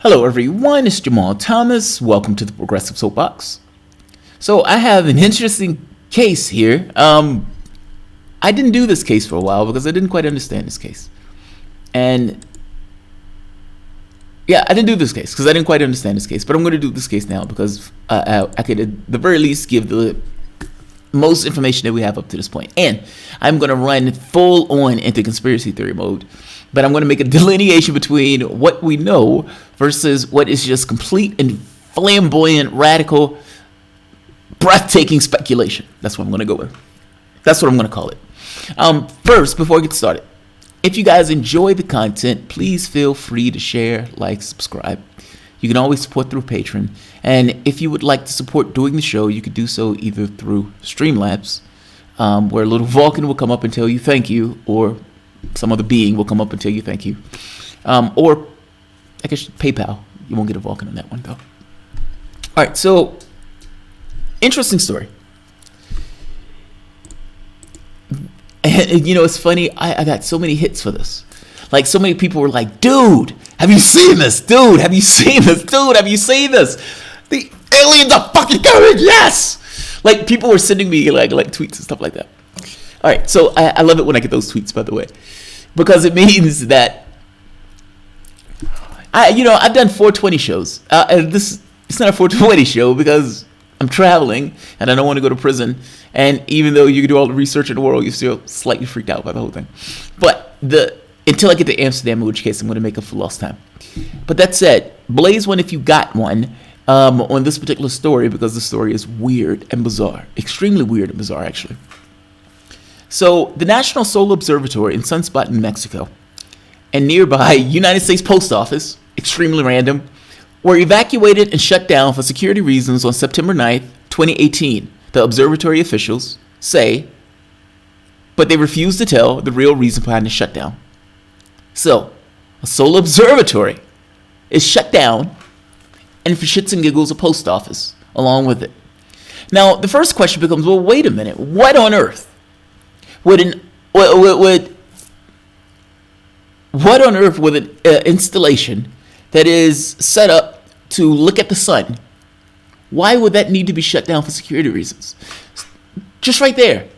Hello everyone, it's Jamarl Thomas. Welcome to the Progressive Soapbox. So I have an interesting case here. I didn't do this case for a while because I didn't quite understand this case. And yeah, I didn't do this case because I didn't quite understand this case. But I'm going to do this case now because I could at the very least give the most information that we have up to this point. And I'm going to run full on into conspiracy theory mode. But I'm going to make a delineation between what we know versus what is just complete and flamboyant, radical, breathtaking speculation. That's what I'm going to go with. That's what I'm going to call it. First, before I get started, if you guys enjoy the content, please feel free to share, like, subscribe. You can always support through Patreon. And if you would like to support doing the show, you could do so either through Streamlabs, where a little Vulcan will come up and tell you thank you, or some other being will come up and tell you thank you. Or, I guess, PayPal. You won't get a Vulcan on that one, though. All right, so, interesting story. And, you know, it's funny. I got so many hits for this. Like, so many people were like, dude, have you seen this? Dude, have you seen this? Dude, have you seen this? The aliens are fucking coming, yes! Like, people were sending me, like tweets and stuff like that. All right, so I love it when I get those tweets, by the way, because it means that I've done 420 shows. And it's not a 420 show because I'm traveling and I don't want to go to prison. And even though you can do all the research in the world, you're still slightly freaked out by the whole thing. But until I get to Amsterdam, in which case I'm going to make up for lost time. But that said, blaze one if you got one on this particular story, because the story is weird and bizarre, extremely weird and bizarre, actually. So, the National Solar Observatory in Sunspot, New Mexico, and nearby United States Post Office, extremely random, were evacuated and shut down for security reasons on September 9th, 2018, the observatory officials say, but they refuse to tell the real reason behind the shutdown. So, a solar observatory is shut down, and for shits and giggles, a post office along with it. Now, the first question becomes, well, wait a minute, what on earth? What on earth would an installation that is set up to look at the sun, why would that need to be shut down for security reasons? Just right there.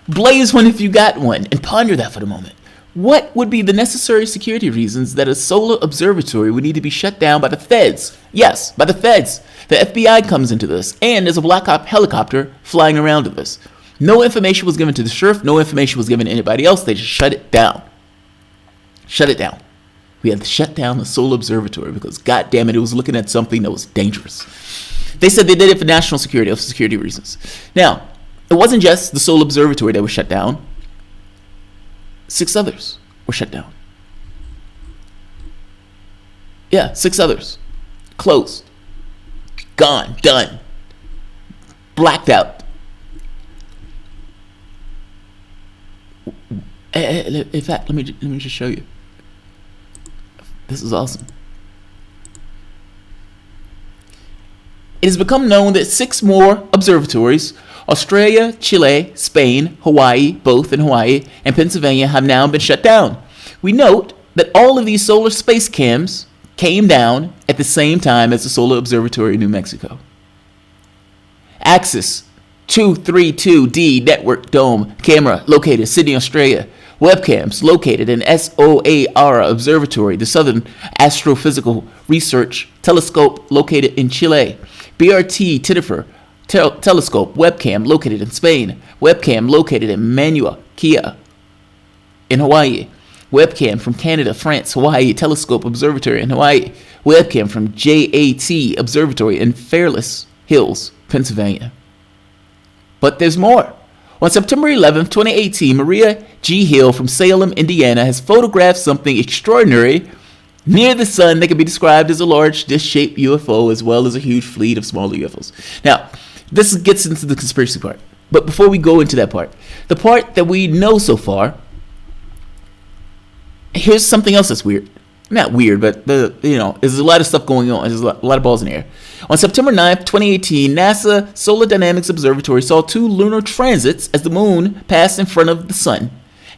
Blaze one if you got one and ponder that for the moment. What would be the necessary security reasons that a solar observatory would need to be shut down by the feds? Yes, by the feds. The FBI comes into this, and there's a black op helicopter flying around to this. No information was given to the sheriff. No information was given to anybody else. They just shut it down. Shut it down. We had to shut down the solar observatory because, God damn it, it was looking at something that was dangerous. They said they did it for national security, for security reasons. Now, it wasn't just the solar observatory that was shut down. 6 others were shut down. Yeah, 6 others. Closed. Gone. Done. Blacked out. In fact, let me just show you. This is awesome. It has become known that 6 more observatories, Australia, Chile, Spain, Hawaii, both in Hawaii, and Pennsylvania, have now been shut down. We note that all of these solar space cams came down at the same time as the Solar Observatory in New Mexico. Axis 232D Network Dome camera located Sydney, Australia. Webcams located in SOAR Observatory, the Southern Astrophysical Research Telescope located in Chile. BRT Tinnifer Telescope webcam located in Spain. Webcam located in Manua, Kea in Hawaii. Webcam from Canada, France, Hawaii Telescope Observatory in Hawaii. Webcam from JAT Observatory in Fairless Hills, Pennsylvania. But there's more. On September 11th, 2018, Maria G. Hill from Salem, Indiana, has photographed something extraordinary near the sun that can be described as a large dish-shaped UFO as well as a huge fleet of smaller UFOs. Now, this gets into the conspiracy part. But before we go into that part, the part that we know so far, here's something else that's weird. Not weird, but there's a lot of stuff going on. There's a lot of balls in the air. On September 9th, 2018, NASA Solar Dynamics Observatory saw 2 lunar transits as the moon passed in front of the sun.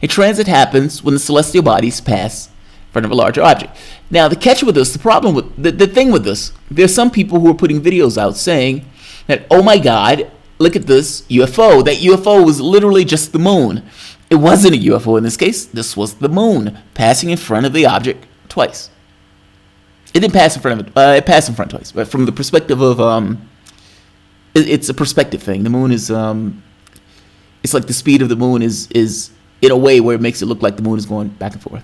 A transit happens when the celestial bodies pass front of a larger object. Now, the catch with this, the problem with the thing with this, there's some people who are putting videos out saying that, oh my God, look at this UFO. That UFO was literally just the moon. It wasn't a UFO in this case. This was the moon passing in front of the object twice. It didn't pass in front of it. It passed in front twice. But from the perspective of, it's a perspective thing. The moon is, it's like the speed of the moon is in a way where it makes it look like the moon is going back and forth.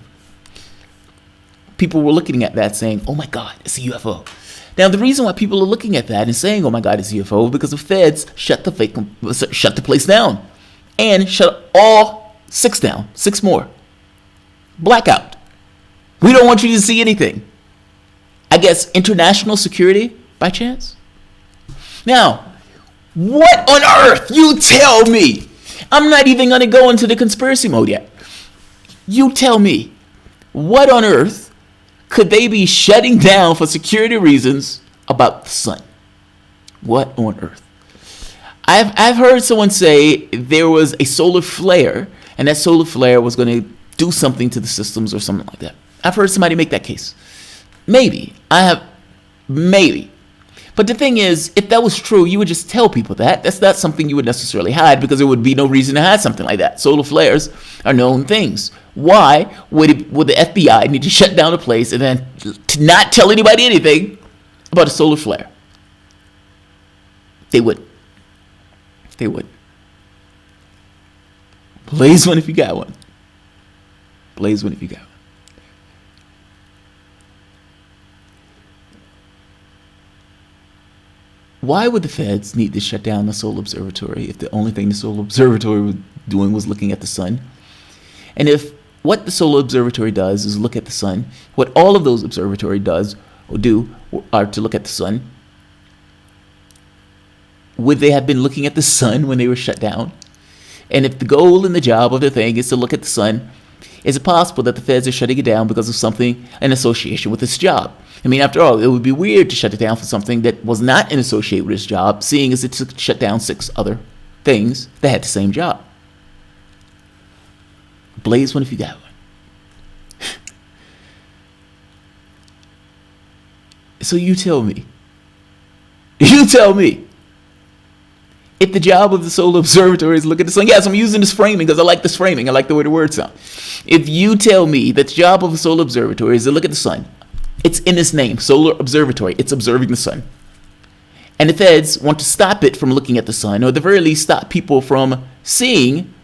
People were looking at that saying, oh my God, it's a UFO. Now, the reason why people are looking at that and saying, oh my God, it's a UFO, is because the feds shut the place down and shut all 6 down, 6 more. Blackout. We don't want you to see anything. I guess international security by chance? Now, what on earth? You tell me. I'm not even going to go into the conspiracy mode yet. You tell me, what on earth could they be shutting down for security reasons about the sun? What on earth? I've heard someone say there was a solar flare, and that solar flare was going to do something to the systems or something like that. I've heard somebody make that case. Maybe. Maybe. But the thing is, if that was true, you would just tell people that. That's not something you would necessarily hide, because there would be no reason to hide something like that. Solar flares are known things. Why would the FBI need to shut down a place and then to not tell anybody anything about a solar flare? They would. They would. Blaze one if you got one. Blaze one if you got one. Why would the feds need to shut down the Solar Observatory if the only thing the Solar Observatory was doing was looking at the sun? And if what the Solar Observatory does is look at the sun, what all of those observatories does or do are to look at the sun, would they have been looking at the sun when they were shut down? And if the goal and the job of the thing is to look at the sun, is it possible that the feds are shutting it down because of something in association with this job? I mean, after all, it would be weird to shut it down for something that was not in association with this job, seeing as it shut down 6 other things that had the same job. Blaze one if you got one. So you tell me. You tell me. If the job of the Solar Observatory is look at the sun, yes, I'm using this framing because I like this framing. I like the way the words sound. If you tell me that the job of the Solar Observatory is to look at the sun, it's in its name, Solar Observatory. It's observing the sun. And the feds want to stop it from looking at the sun, or at the very least stop people from seeing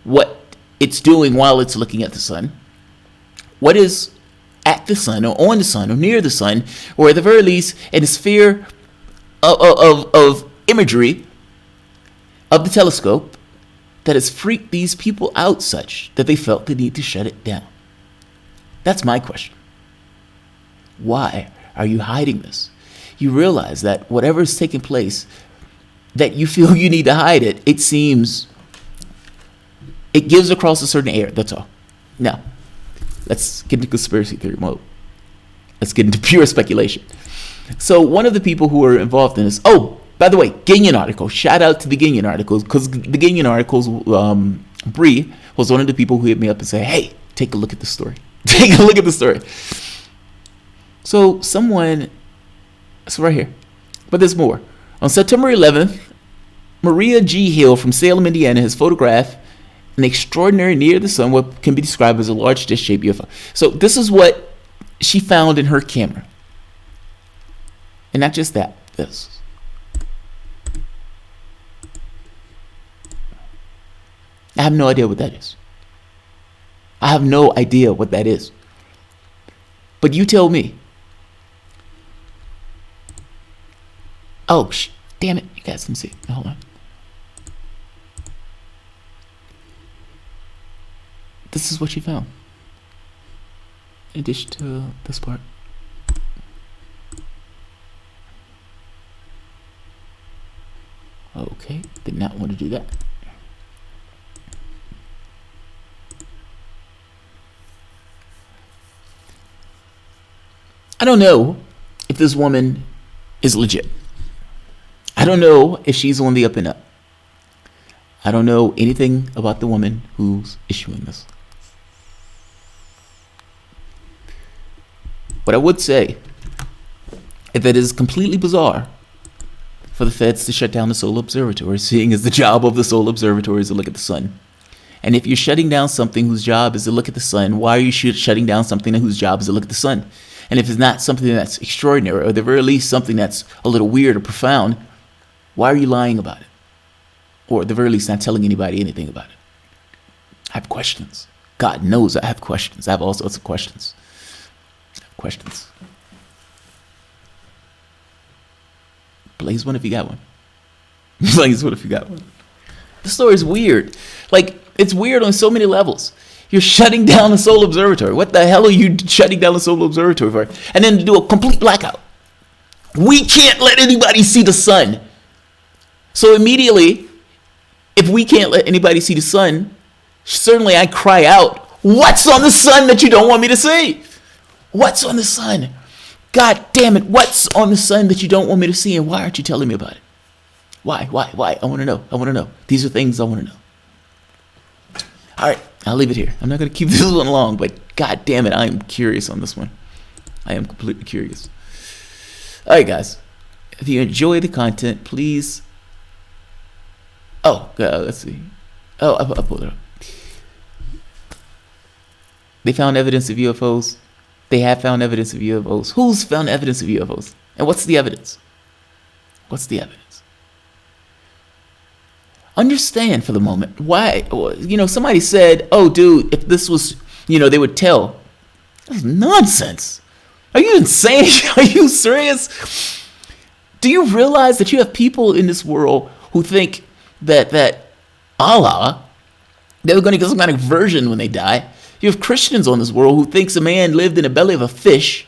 what it's doing while it's looking at the sun. What is at the sun, or on the sun, or near the sun, or at the very least in a sphere of imagery of the telescope that has freaked these people out such that they felt the need to shut it down? That's my question. Why are you hiding this? You realize that whatever is taking place, that you feel you need to hide it, it seems, it gives across a certain air, that's all. Now, let's get into conspiracy theory mode. Let's get into pure speculation. So one of the people who were involved in this, oh, by the way, Guignon article, shout out to the Guignon articles, because the Guignon articles, Bree was one of the people who hit me up and said, hey, take a look at the story. Take a look at the story. So someone, it's right here, but there's more. On September 11th, Maria G. Hill from Salem, Indiana, has photographed an extraordinary near the sun, what can be described as a large dish-shaped UFO. So this is what she found in her camera. And not just that, this. I have no idea what that is. I have no idea what that is. But you tell me. Oh, damn it. You guys can see. Hold on. This is what she found. In addition to this part. Okay. Did not want to do that. I don't know if this woman is legit. I don't know if she's on the up and up. I don't know anything about the woman who's issuing this. What I would say is that it is completely bizarre for the feds to shut down the solar observatory, seeing as the job of the solar observatory is to look at the sun. And if you're shutting down something whose job is to look at the sun, why are you shutting down something whose job is to look at the sun? And if it's not something that's extraordinary, or at the very least something that's a little weird or profound, why are you lying about it? Or at the very least not telling anybody anything about it? I have questions. God knows I have questions. I have all sorts of questions. Blaze one if you got one. Blaze one if you got one. The story is weird. Like, it's weird on so many levels. You're shutting down the solar observatory. What the hell are you shutting down the solar observatory for? And then to do a complete blackout. We can't let anybody see the sun. So immediately, if we can't let anybody see the sun, certainly I cry out, what's on the sun that you don't want me to see? What's on the sun? God damn it, what's on the sun that you don't want me to see, and why aren't you telling me about it? Why? I want to know. These are things I want to know. All right, I'll leave it here. I'm not going to keep this one long, but God damn it, I am curious on this one. I am completely curious. All right, guys. If you enjoy the content, please... let's see. I'll pull it up. They found evidence of UFOs. They have found evidence of UFOs. Who's found evidence of UFOs? And what's the evidence? Understand for the moment why, somebody said, oh, dude, if this was, they would tell. That's nonsense. Are you insane? Are you serious? Do you realize that you have people in this world who think that Allah, they're going to get some kind of version when they die? You have Christians on this world who thinks a man lived in the belly of a fish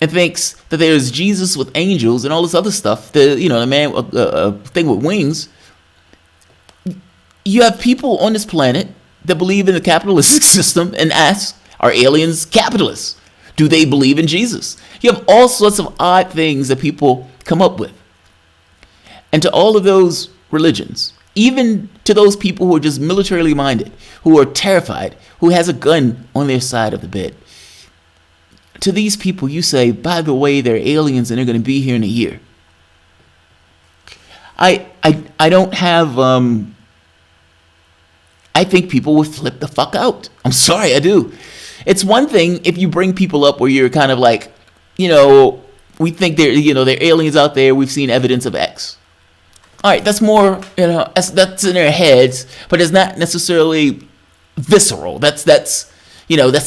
and thinks that there's Jesus with angels and all this other stuff. The man, a thing with wings. You have people on this planet that believe in the capitalistic system and ask, are aliens capitalists? Do they believe in Jesus? You have all sorts of odd things that people come up with. And to all of those religions, even to those people who are just militarily minded, who are terrified, who has a gun on their side of the bed, to these people you say, by the way, they're aliens and they're going to be here in a year. I don't have... I think people would flip the fuck out. I'm sorry, I do. It's one thing if you bring people up where you're kind of like, we think they're aliens out there. We've seen evidence of X. All right, that's more, that's in their heads, but it's not necessarily visceral. That's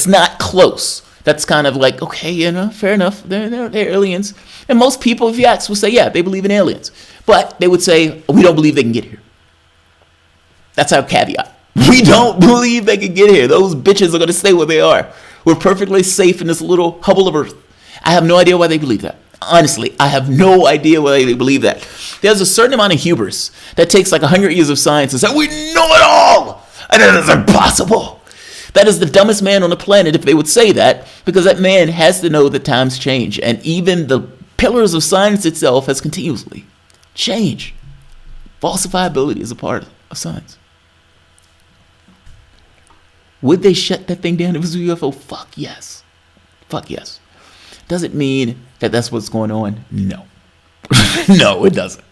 not close. That's kind of like, okay, fair enough. They're aliens. And most people, if you ask, will say, yeah, they believe in aliens. But they would say, we don't believe they can get here. That's our caveat. We don't believe they can get here. Those bitches are going to stay where they are. We're perfectly safe in this little hubble of Earth. I have no idea why they believe that. Honestly, I have no idea why they believe that. There's a certain amount of hubris that takes like 100 years of science and say, we know it all! And it is impossible. That is the dumbest man on the planet if they would say that, because that man has to know that times change. And even the pillars of science itself has continuously changed. Falsifiability is a part of science. Would they shut that thing down if it was a UFO? Fuck yes. Does it mean that that's what's going on? No. No, it doesn't.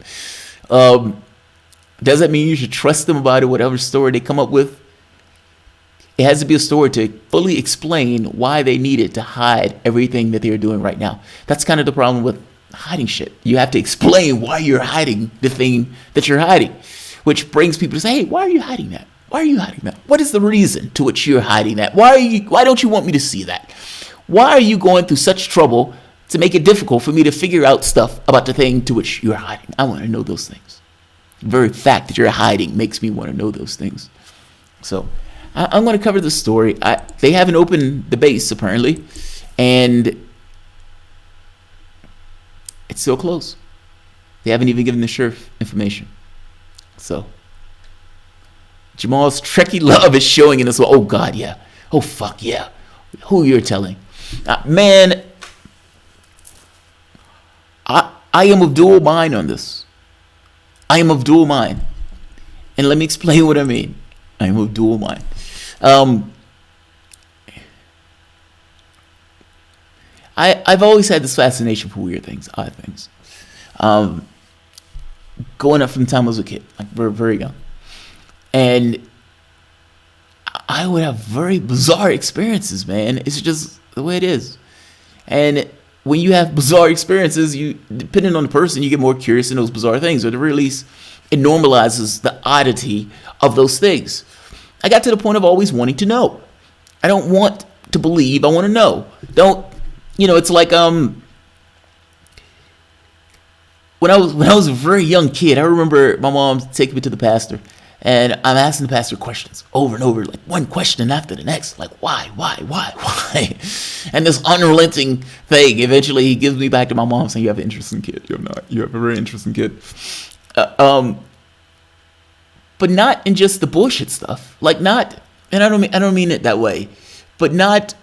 Does that mean you should trust them about it, whatever story they come up with? It has to be a story to fully explain why they needed to hide everything that they're doing right now. That's kind of the problem with hiding shit. You have to explain why you're hiding the thing that you're hiding, which brings people to say, hey, why are you hiding that? Why are you hiding that? What is the reason to which you're hiding that? Why don't you want me to see that? Why are you going through such trouble to make it difficult for me to figure out stuff about the thing to which you're hiding? I want to know those things. The very fact that you're hiding makes me want to know those things. So I'm going to cover the story. They haven't opened the base, apparently, and it's still closed. They haven't even given the sheriff information. So Jamal's Trekkie love is showing in this one. Oh, God, yeah. Oh, fuck, yeah. Who you're telling. Man, I am of dual mind on this. I am of dual mind. And let me explain what I mean. I am of dual mind. I've always had this fascination for weird things, odd things. Going up from the time I was a kid, like very, very young. And I would have very bizarre experiences, man. It's just the way it is. And when you have bizarre experiences, you, depending on the person, you get more curious in those bizarre things. Or at the very least, it normalizes the oddity of those things. I got to the point of always wanting to know. I don't want to believe, I want to know. It's like when I was a very young kid, I remember my mom taking me to the pastor, and I'm asking the pastor questions over and over, like one question after the next, like why, and this unrelenting thing. Eventually, he gives me back to my mom saying, "You have an interesting kid. You have a very interesting kid." But not in just the bullshit stuff, like not, and I don't mean it that way, but not.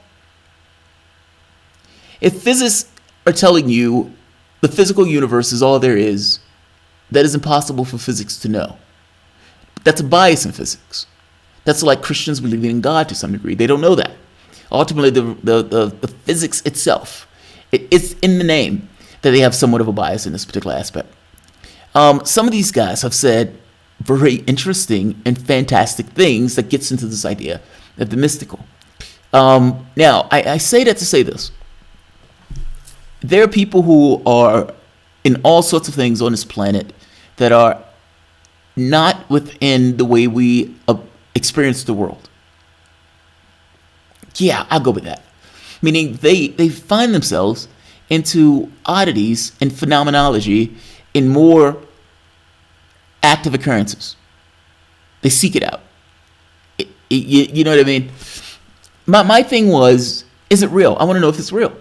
If physicists are telling you the physical universe is all there is, that is impossible for physics to know. That's a bias in physics. That's like Christians believing in God to some degree. They don't know that. Ultimately, the physics itself, it's in the name that they have somewhat of a bias in this particular aspect. Some of these guys have said very interesting and fantastic things that gets into this idea of the mystical. Now, I say that to say this. There are people who are in all sorts of things on this planet that are not within the way we experience the world. Yeah, I'll go with that. Meaning they find themselves into oddities and phenomenology in more active occurrences. They seek it out. You know what I mean? My thing was, is it real? I want to know if it's real.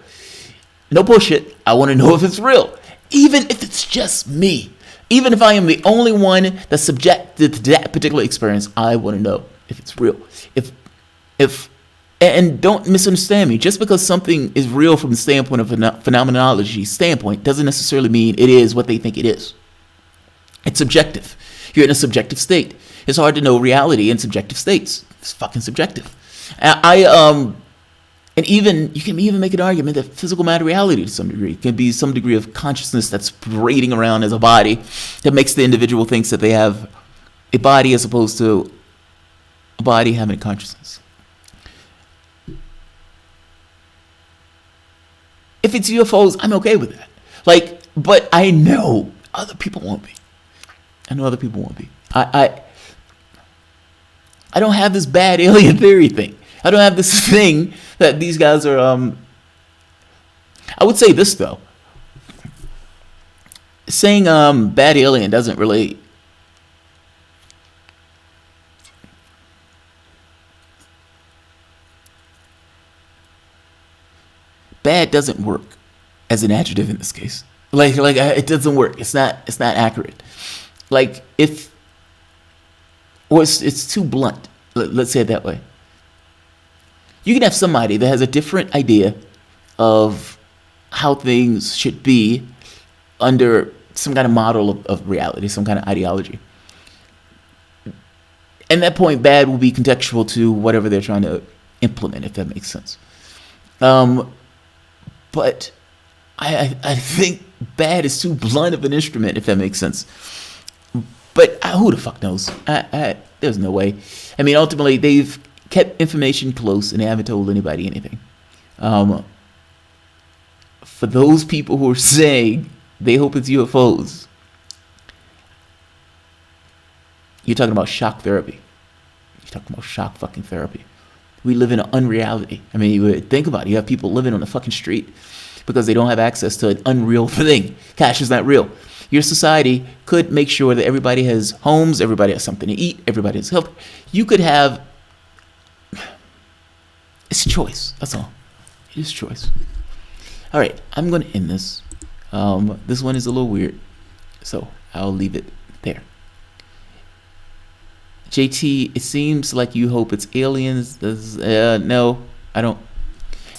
No bullshit. I want to know if it's real. Even if it's just me. Even if I am the only one that's subjected to that particular experience, I want to know if it's real. And don't misunderstand me. Just because something is real from the standpoint of phenomenology standpoint doesn't necessarily mean it is what they think it is. It's subjective. You're in a subjective state. It's hard to know reality in subjective states. It's fucking subjective. And even you can even make an argument that physical materiality to some degree can be some degree of consciousness that's parading around as a body that makes the individual thinks that they have a body as opposed to a body having a consciousness. If it's UFOs, I'm okay with that. But I know other people won't be. I know other people won't be. I don't have this bad alien theory thing. I don't have this thing that these guys are, I would say this though. Saying bad alien doesn't really, bad doesn't work as an adjective in this case. It doesn't work. It's not accurate. It's too blunt. Let's say it that way. You can have somebody that has a different idea of how things should be under some kind of model of reality, some kind of ideology. And that point, bad will be contextual to whatever they're trying to implement, if that makes sense. But I think bad is too blunt of an instrument, if that makes sense. But who the fuck knows? There's no way. I mean, ultimately, they've kept information close and they haven't told anybody anything. For those people who are saying they hope it's UFOs, you're talking about shock therapy. You're talking about shock fucking therapy. We live in an unreality. I mean, you think about it. You have people living on the fucking street because they don't have access to an unreal thing. Cash is not real. Your society could make sure that everybody has homes, everybody has something to eat, everybody has health. You could have, it's choice. That's all. It is choice. All right, I'm going to end this. This one is a little weird, so I'll leave it there. JT, it seems like you hope it's aliens. No, I don't.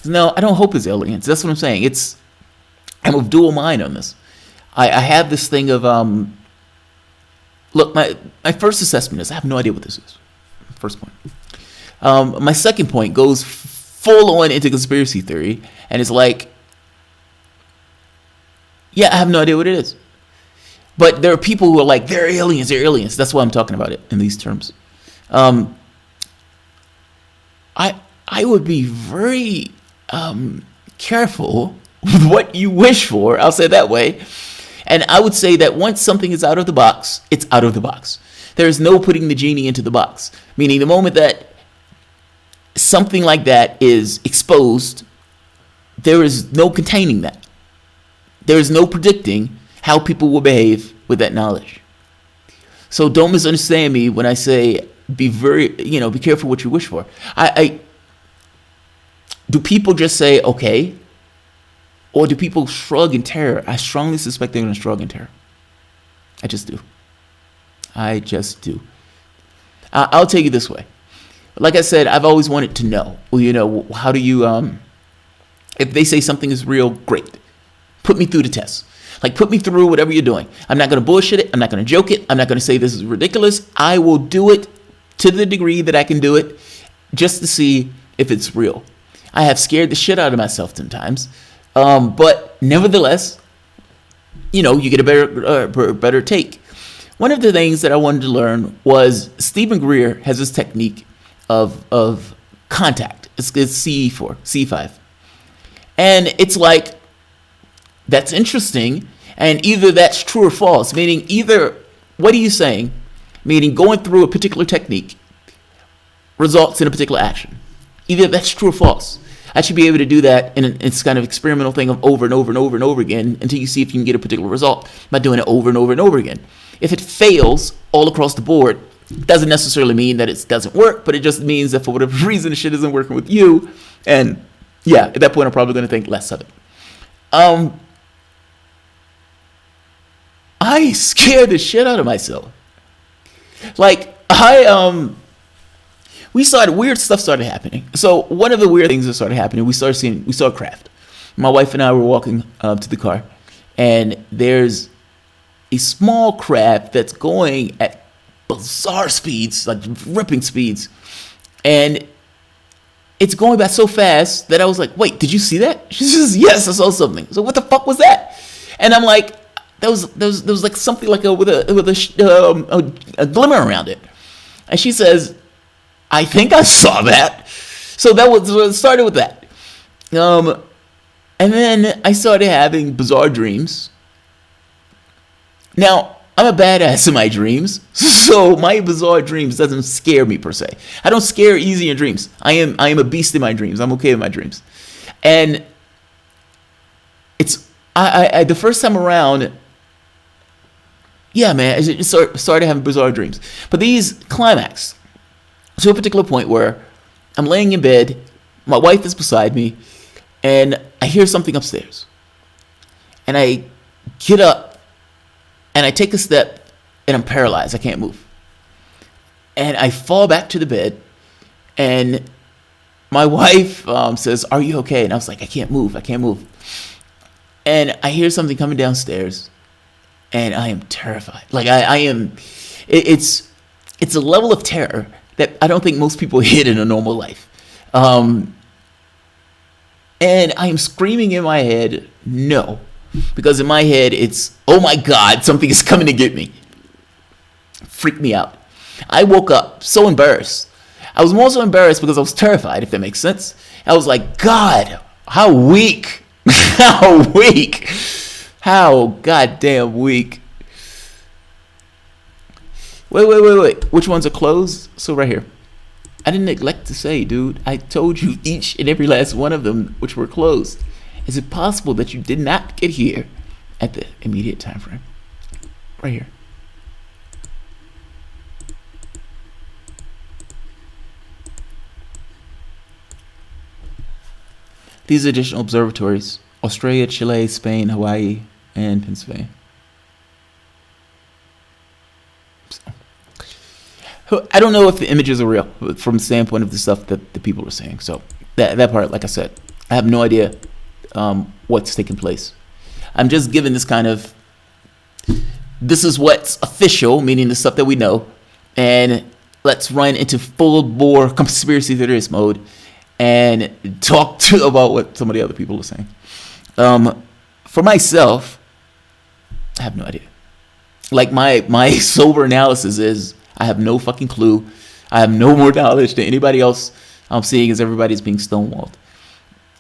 No, I don't hope it's aliens. That's what I'm saying. I'm of dual mind on this. I have this thing of look. My first assessment is I have no idea what this is. First point. My second point goes full on into conspiracy theory, and it's like Yeah, I have no idea what it is. But there are people who are like, they're aliens, they're aliens. That's why I'm talking about it in these terms. Um, I would be very careful with what you wish for. I'll say it that way. And I would say that once something is out of the box, it's out of the box. There is no putting the genie into the box. Meaning the moment that something like that is exposed, there is no containing that. There is no predicting how people will behave with that knowledge. So don't misunderstand me when I say be careful what you wish for. I do people just say okay, or do people shrug in terror? I strongly suspect they're going to shrug in terror. I just do. I'll tell you this way. Like I said, I've always wanted to know. Well, how do you if they say something is real, great. Put me through the test. Like, put me through whatever you're doing. I'm not going to bullshit it. I'm not going to joke it. I'm not going to say this is ridiculous. I will do it to the degree that I can do it just to see if it's real. I have scared the shit out of myself sometimes. But nevertheless, you get a better take. One of the things that I wanted to learn was Stephen Greer has this technique of contact. It's CE4, C5. And it's like, that's interesting, and either that's true or false, meaning either, what are you saying? Meaning going through a particular technique results in a particular action. Either that's true or false. I should be able to do that in it's kind of experimental thing of over and over and over and over again until you see if you can get a particular result by doing it over and over and over again. If it fails all across the board, it doesn't necessarily mean that it doesn't work, but it just means that for whatever reason the shit isn't working with you, and yeah, at that point I'm probably going to think less of it. I scared the shit out of myself. Like, weird stuff started happening. So one of the weird things that started happening, we saw a craft. My wife and I were walking to the car, and there's a small craft that's going at bizarre speeds, like ripping speeds. And it's going by so fast that I was like, wait, did you see that? She says, yes, I saw something. So what the fuck was that? And I'm like, there was like something like with a glimmer around it. And she says, I think I saw that. So it started with that. And then I started having bizarre dreams. Now, I'm a badass in my dreams, so my bizarre dreams doesn't scare me per se. I don't scare easy in dreams. I am a beast in my dreams. I'm okay with my dreams. And it's I the first time around, yeah, man, I just started having bizarre dreams. But these climax to a particular point where I'm laying in bed, my wife is beside me, and I hear something upstairs. And I get up, and I take a step, and I'm paralyzed. I can't move. And I fall back to the bed, and my wife says, are you okay? And I was like, I can't move. And I hear something coming downstairs, and I am terrified. Like, I am, it's a level of terror that I don't think most people hit in a normal life. And I am screaming in my head, no. Because in my head, it's, oh my God, something is coming to get me. Freaked me out. I woke up so embarrassed. I was more so embarrassed because I was terrified, if that makes sense. I was like, God, how weak. How weak. How goddamn weak. Wait. Which ones are closed? So right here. I didn't neglect to say, dude. I told you each and every last one of them which were closed. Is it possible that you did not get here at the immediate time frame? Right here. These additional observatories: Australia, Chile, Spain, Hawaii, and Pennsylvania. So, I don't know if the images are real from the standpoint of the stuff that the people were saying. So that part, like I said, I have no idea what's taking place. I'm just given this kind of, this is what's official, meaning the stuff that we know, and let's run into full-bore conspiracy theorist mode and talk about what some of the other people are saying. For myself, have no idea. Like my sober analysis is I have no fucking clue. I have no more knowledge than anybody else I'm seeing as everybody's being stonewalled.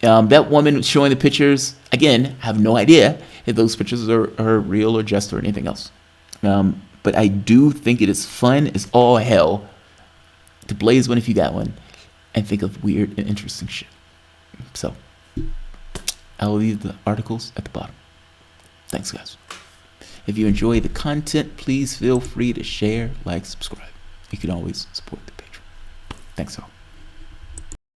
That woman showing the pictures, again, have no idea if those pictures are real or just or anything else. But I do think it is fun as all hell to blaze one if you got one and think of weird and interesting shit. So I'll leave the articles at the bottom. Thanks, guys. If you enjoy the content, please feel free to share, like, subscribe. You can always support the Patreon. Thanks all.